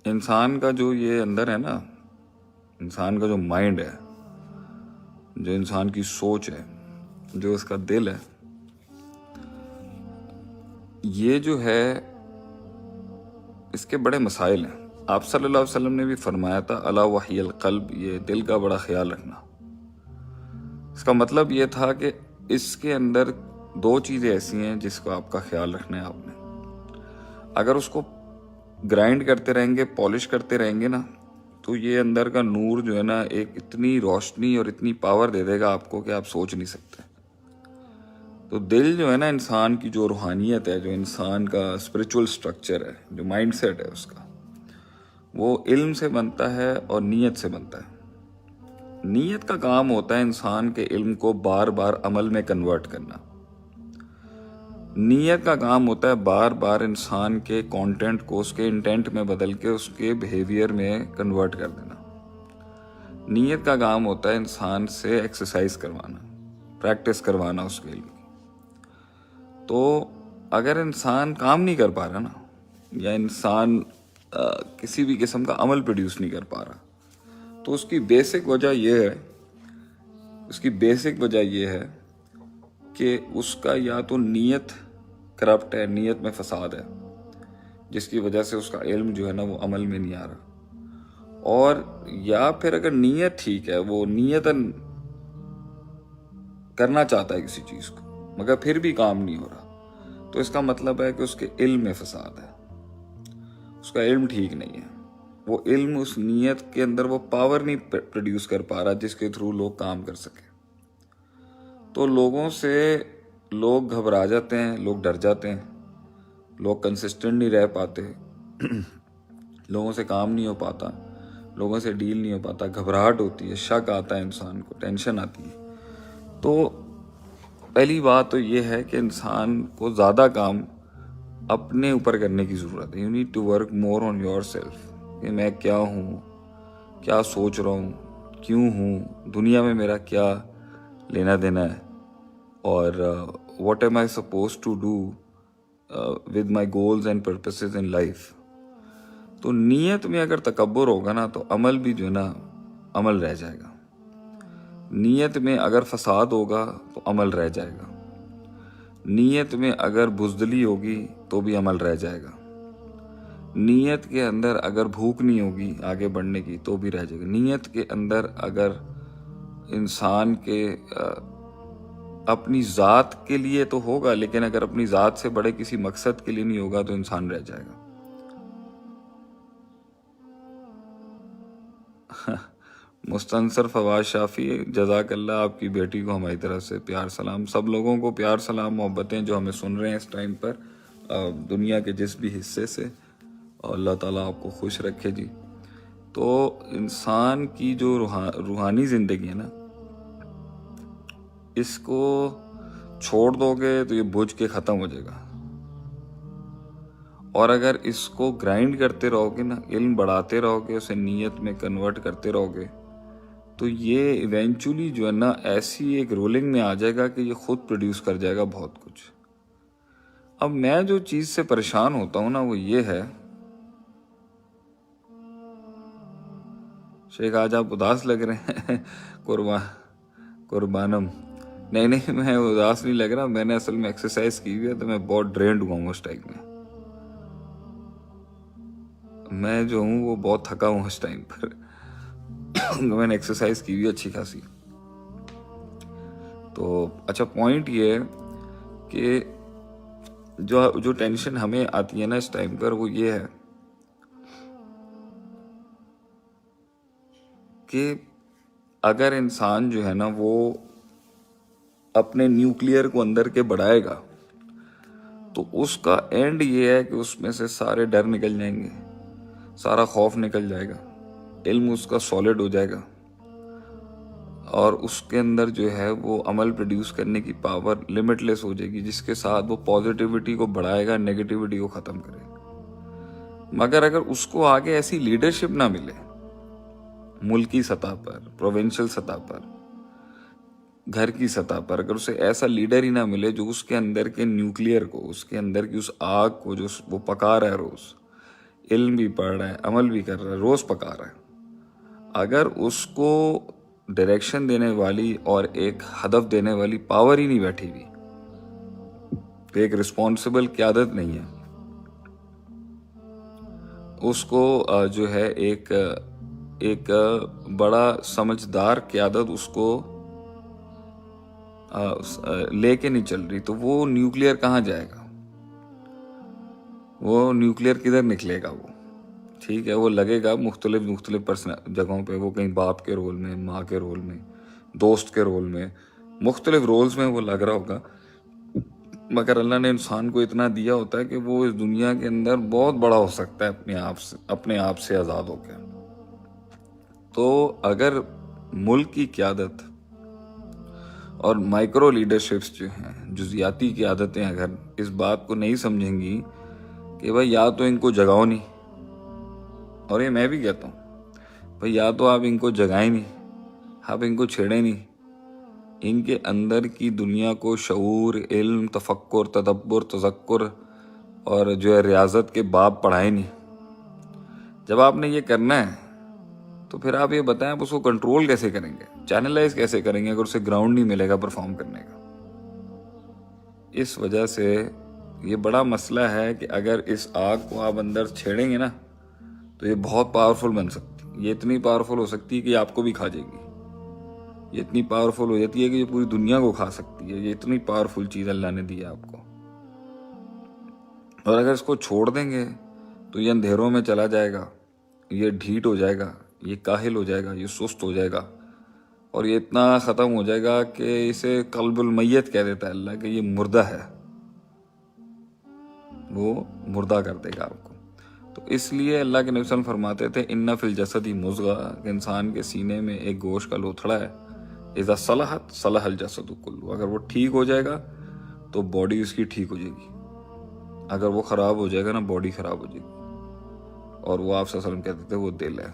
انسان کا جو یہ اندر ہے نا، انسان کا جو مائنڈ ہے، جو انسان کی سوچ ہے، جو اس کا دل ہے، یہ جو ہے اس کے بڑے مسائل ہیں. آپ صلی اللہ علیہ وسلم نے بھی فرمایا تھا الا وحی القلب، یہ دل کا بڑا خیال رکھنا. اس کا مطلب یہ تھا کہ اس کے اندر دو چیزیں ایسی ہیں جس کو آپ کا خیال رکھنا ہے. آپ نے اگر اس کو گرائنڈ کرتے رہیں گے، پالش کرتے رہیں گے نا، تو یہ اندر کا نور جو ہے نا ایک اتنی روشنی اور اتنی پاور دے دے گا آپ کو کہ آپ سوچ نہیں سکتے. تو دل جو ہے نا، انسان کی جو روحانیت ہے، جو انسان کا اسپرچول سٹرکچر ہے، جو مائنڈ سیٹ ہے اس کا، وہ علم سے بنتا ہے اور نیت سے بنتا ہے. نیت کا کام ہوتا ہے انسان کے علم کو بار بار عمل میں کنورٹ کرنا. نیت کا کام ہوتا ہے بار بار انسان کے کانٹینٹ کو اس کے انٹینٹ میں بدل کے اس کے بیہیویئر میں کنورٹ کر دینا. نیت کا کام ہوتا ہے انسان سے ایکسرسائز کروانا، پریکٹس کروانا اس کے علم کی. تو اگر انسان کام نہیں کر پا رہا نا، یا انسان کسی بھی قسم کا عمل پروڈیوس نہیں کر پا رہا، تو اس کی بیسک وجہ یہ ہے کہ اس کا یا تو نیت کرپٹ ہے، نیت میں فساد ہے، جس کی وجہ سے اس کا علم جو ہے نا وہ عمل میں نہیں آ رہا. اور یا پھر اگر نیت ٹھیک ہے، وہ نیتاً کرنا چاہتا ہے کسی چیز کو مگر پھر بھی کام نہیں ہو رہا، تو اس کا مطلب ہے کہ اس کے علم میں فساد ہے، اس کا علم ٹھیک نہیں ہے. وہ علم اس نیت کے اندر وہ پاور نہیں پروڈیوس کر پا رہا جس کے تھرو لوگ کام کر سکے. تو لوگوں سے لوگ گھبرا جاتے ہیں، لوگ ڈر جاتے ہیں، لوگ کنسسٹنٹ نہیں رہ پاتے، لوگوں سے کام نہیں ہو پاتا، لوگوں سے ڈیل نہیں ہو پاتا، گھبراہٹ ہوتی ہے، شک آتا ہے انسان کو، ٹینشن آتی ہے. تو پہلی بات تو یہ ہے کہ انسان کو زیادہ کام اپنے اوپر کرنے کی ضرورت ہے. You need to work more on yourself, کہ میں کیا ہوں، کیا سوچ رہا ہوں، کیوں ہوں، دنیا میں میرا کیا لینا دینا ہے، اور what am I suppose to do with my goals and purposes in life. تو نیت میں اگر تکبر ہوگا نا تو عمل بھی جو ہے نا عمل رہ جائے گا. نیت میں اگر فساد ہوگا تو عمل رہ جائے گا. نیت میں اگر بزدلی ہوگی تو بھی عمل رہ جائے گا. نیت کے اندر اگر بھوک نہیں ہوگی آگے بڑھنے کی تو بھی رہ جائے گا. نیت کے اندر اگر انسان کے اپنی ذات کے لیے تو ہوگا، لیکن اگر اپنی ذات سے بڑے کسی مقصد کے لیے نہیں ہوگا تو انسان رہ جائے گا. مستنصر فواز شافی، جزاک اللہ، آپ کی بیٹی کو ہماری طرف سے پیار سلام. سب لوگوں کو پیار سلام، محبتیں جو ہمیں سن رہے ہیں اس ٹائم پر دنیا کے جس بھی حصے سے، اور اللہ تعالیٰ آپ کو خوش رکھے جی. تو انسان کی جو روحانی زندگی ہے نا، اس کو چھوڑ دو گے تو یہ بجھ کے ختم ہو جائے گا. اور اگر اس کو گرائنڈ کرتے رہو گے نا، علم بڑھاتے رہو گے، اسے نیت میں کنورٹ کرتے رہو گے، تو یہ ایونچولی جو ہے نا ایسی ایک رولنگ میں آ جائے گا کہ یہ خود پروڈیوس کر جائے گا بہت کچھ. اب میں جو چیز سے پریشان ہوتا ہوں نا وہ یہ ہے، شیخ آج آپ اداس لگ رہے ہیں. قربانم. نہیں میں اداس نہیں لگ رہا، میں نے اصل میں ایکسرسائز کی ہوئی ہے تو میں بہت ڈرینڈ ہوا ہوں اس ٹائم میں جو ہوں وہ بہت تھکا ہوں اس ٹائم پر. میں نے ایکسرسائز کی ہوئی ہے اچھی خاصی. تو اچھا پوائنٹ یہ ہے کہ جو ٹینشن ہمیں آتی ہے نا اس ٹائم پر وہ یہ ہے کہ اگر انسان جو ہے نا وہ اپنے نیوکلیئر کو اندر کے بڑھائے گا تو اس کا اینڈ یہ ہے کہ اس میں سے سارے ڈر نکل جائیں گے، سارا خوف نکل جائے گا، علم اس کا سالڈ ہو جائے گا، اور اس کے اندر جو ہے وہ عمل پروڈیوس کرنے کی پاور لمٹ لیس ہو جائے گی، جس کے ساتھ وہ پازیٹیوٹی کو بڑھائے گا، نیگیٹیوٹی کو ختم کرے گا. مگر اگر اس کو آگے ایسی لیڈرشپ نہ ملے، ملکی سطح پر، پروونشل سطح پر، گھر کی سطح پر، اگر اسے ایسا لیڈر ہی نہ ملے جو اس کے اندر کے نیوکلیئر کو، اس کے اندر کی اس آگ کو جو وہ پکا رہا ہے روز، علم بھی پڑھ رہا ہے، عمل بھی کر رہا ہے، روز پکا رہا ہے، اگر اس کو ڈائریکشن دینے والی اور ایک ہدف دینے والی پاور ہی نہیں بیٹھی ہوئی، ایک رسپانسبل قیادت نہیں ہے، اس کو جو ہے ایک بڑا سمجھدار قیادت اس کو لے کے نہیں چل رہی، تو وہ نیوکلیئر کہاں جائے گا؟ وہ نیوکلیئر کدھر نکلے گا؟ وہ ٹھیک ہے، وہ لگے گا مختلف جگہوں پہ، وہ کہیں باپ کے رول میں، ماں کے رول میں، دوست کے رول میں، مختلف رولز میں وہ لگ رہا ہوگا، مگر اللہ نے انسان کو اتنا دیا ہوتا ہے کہ وہ اس دنیا کے اندر بہت بڑا ہو سکتا ہے اپنے آپ سے آزاد ہو کے۔ تو اگر ملک کی قیادت اور مائکرو لیڈرشپس جو ہیں، جزیاتی قیادتیں اگر اس بات کو نہیں سمجھیں گی کہ بھائی یا تو ان کو جگاؤ نہیں، اور یہ میں بھی کہتا ہوں بھائی یا تو آپ ان کو جگائیں نہیں، آپ ان کو چھیڑیں نہیں، ان کے اندر کی دنیا کو شعور، علم، تفکر، تدبر، تذکر اور جو ہے ریاضت کے باب پڑھائیں نہیں۔ جب آپ نے یہ کرنا ہے تو پھر آپ یہ بتائیں آپ اس کو کنٹرول کیسے کریں گے، چینلائز کیسے کریں گے اگر اسے گراؤنڈ نہیں ملے گا پرفارم کرنے کا۔ اس وجہ سے یہ بڑا مسئلہ ہے کہ اگر اس آگ کو آپ اندر چھیڑیں گے نا تو یہ بہت پاورفل بن سکتی ہے، یہ اتنی پاورفل ہو سکتی ہے کہ آپ کو بھی کھا جائے گی، یہ اتنی پاورفل ہو جاتی ہے کہ یہ پوری دنیا کو کھا سکتی ہے، یہ اتنی پاورفل چیز اللہ نے دی ہے آپ کو۔ اور اگر اس کو چھوڑ دیں گے تو یہ اندھیروں میں چلا جائے گا، یہ ڈھیٹ ہو جائے گا، یہ کاہل ہو جائے گا، یہ سست ہو جائے گا، اور یہ اتنا ختم ہو جائے گا کہ اسے قلب المیت کہہ دیتا ہے اللہ، کہ یہ مردہ ہے، وہ مردہ کر دے گا آپ کو۔ تو اس لیے اللہ کے نبی صلی اللہ علیہ وسلم فرماتے تھے ان فی الجسد مضغہ، کہ انسان کے سینے میں ایک گوشت کا لوتھڑا ہے، اذا صلحت صلح الجسد کلہ، اگر وہ ٹھیک ہو جائے گا تو باڈی اس کی ٹھیک ہو جائے گی، اگر وہ خراب ہو جائے گا نا باڈی خراب ہو جائے گی، اور وہ آپ صلی اللہ علیہ وسلم کہتے تھے وہ دل ہے۔